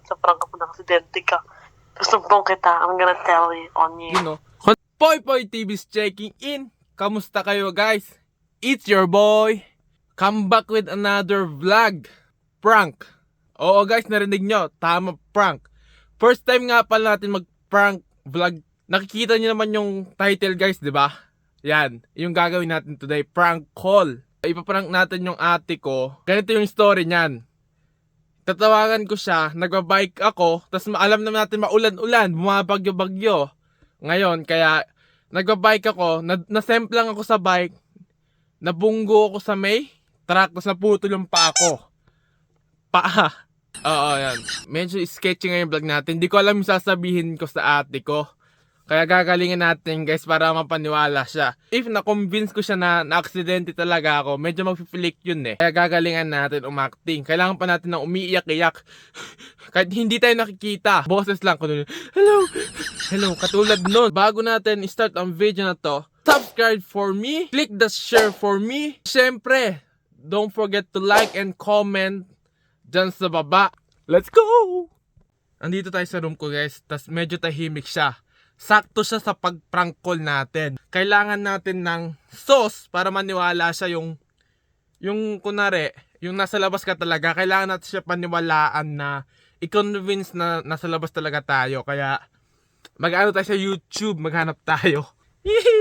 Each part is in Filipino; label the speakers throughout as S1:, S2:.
S1: Bakit sa prank ako naksidente ka? Susumbong kita. I'm gonna tell you on you.
S2: You know, Poy Poy TV's checking in. Kamusta kayo guys? It's your boy. Come back with another vlog. Prank. Oo guys, narinig nyo. Tama, prank. First time nga pala natin mag-prank vlog. Nakikita nyo naman yung title guys, di ba? Yan, yung gagawin natin today, prank call. Ipaprank natin yung ate ko. Ganito yung story niyan. Tatawagan ko siya, nagbabike ako, tapos alam naman natin maulan-ulan, bumabagyo-bagyo. Ngayon, kaya nagbabike ako, nasemplang ako sa bike, nabunggo ako sa may truck, tapos naputol yung paa ko. Paa. Oo, yan. Medyo sketchy nga yung vlog natin. Hindi ko alam yung sasabihin ko sa ate ko. Kaya gagalingan natin guys para mapaniwala siya. If na-convince ko siya na na-aksidente talaga ako, medyo mag-flick yun eh. Kaya gagalingan natin umacting. Kailangan pa natin ng umiiyak-iyak. Kahit hindi tayo nakikita. Boses lang ko nun. Hello! Hello, katulad nun. Bago natin start ang video na to, subscribe for me. Click the share for me. Siyempre, don't forget to like and comment dyan sa baba. Let's go! Andito tayo sa room ko guys. Tas medyo tahimik siya. Sakto siya sa pag-prank call natin. Kailangan natin ng sauce para maniwala siya yung kunwari, yung nasa labas ka talaga. Kailangan natin siya paniwalaan na i-convince na nasa labas talaga tayo. Kaya mag-ano tayo sa YouTube, maghanap tayo.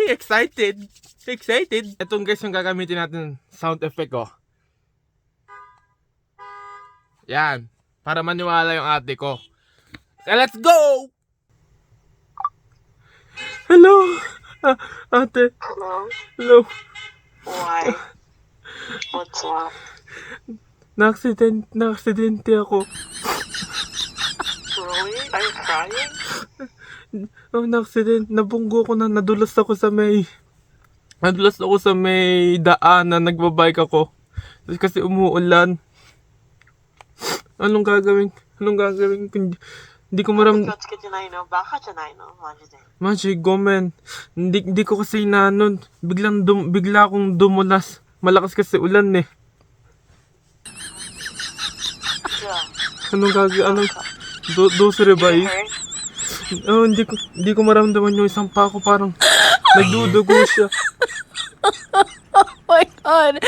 S2: Excited! Excited! Itong guys yung gagamitin natin sound effect ko. Yan. Para maniwala yung ate ko. So, let's go! Hello! Ate.
S1: Hello?
S2: Hello.
S1: Why? What's up?
S2: Na-aksidente ako.
S1: Really? Are you crying?
S2: Oh, nabunggo ko na, nadulas ako sa may daan na nagbabike ako. Kasi umuulan. Anong gagawin ko? Hindi ko maram... Maji, gomen. Hindi ko kasi inanon. Bigla akong dumulas. Malakas kasi ulan eh.
S1: Yeah.
S2: Anong gagawin? Dosere ba eh? Oh, hindi ko maramdaman yung isang pa ko, parang nagdudugo siya.
S3: Oh my god.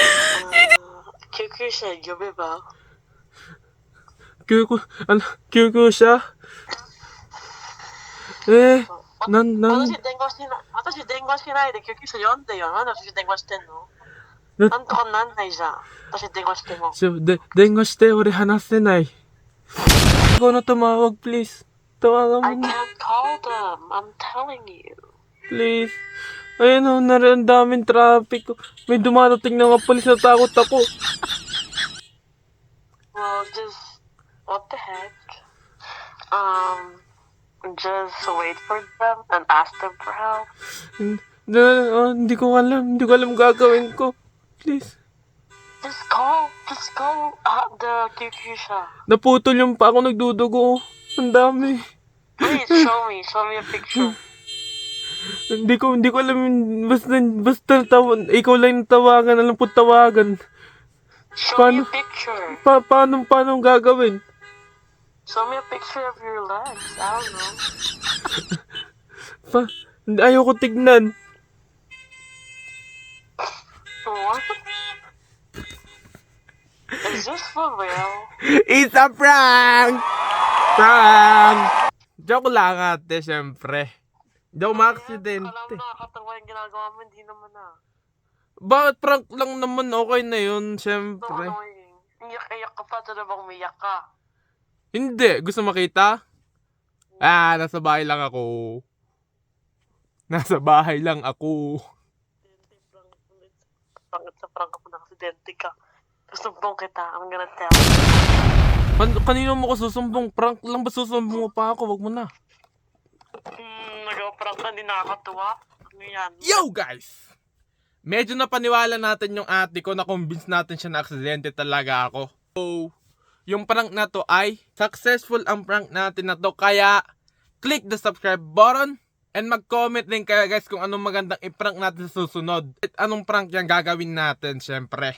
S1: Kyukyu siya, gabi ba?
S2: Kyuko siya? Eh,
S1: 私電話しないで救急車呼んでよ。なんで私電話してんの？なんとかなんないじゃん。私電話しても。
S2: 電話して俺話せない。Ikaw na tumawag, please. Tawagan
S1: I
S2: mo na.
S1: can't call them. I'm telling you.
S2: Please. Ayun o, ang daming traffic. May dumarating na mga polis, natakot ako.
S1: Well, just what the heck? Just wait for them and ask them for help.
S2: Hindi ko alam gagawin ko. Please.
S1: Just call the Kyukusha.
S2: Naputol yung pa ako, nagdudugo. Ang dami.
S1: Please show me a picture.
S2: Hindi ko alam yun. Basta ikaw lang yung tawagan, alam ko tawagan.
S1: Show me a picture.
S2: Paano gagawin?
S1: Show me a picture of your legs. I don't know.
S2: Ayoko tignan.
S1: What? Is this for real?
S2: It's a prank! Prank! Joke lang ate, syempre. Hindi ako ma-aksidente.
S1: Alam mo, nakakatawa yung ginagawa mo, hindi naman ah.
S2: Bakit prank lang naman, okay na yun,
S1: So
S2: syempre.
S1: annoying. Iyak-iyak ka pa, talaga bang umiyak ka?
S2: Hindi, gusto makita? Nasa bahay lang ako.
S1: Bakit sa prank ako naksidente ka? Susumbong kita, I'm gonna tell you.
S2: Kanino mo ko susumbong? Prank lang ba susumbong mo pa ako? Wag mo na.
S1: Nag-prank ka, hindi nakakatuwa. Ano yan?
S2: Yo guys! Medyo napaniwala natin yung ate ko, na convince natin siya na aksidente talaga ako. So, yung prank na to ay successful ang prank natin na to. Kaya, click the subscribe button and mag-comment din kayo guys kung anong magandang i-prank natin sa susunod. At anong prank yung gagawin natin, syempre.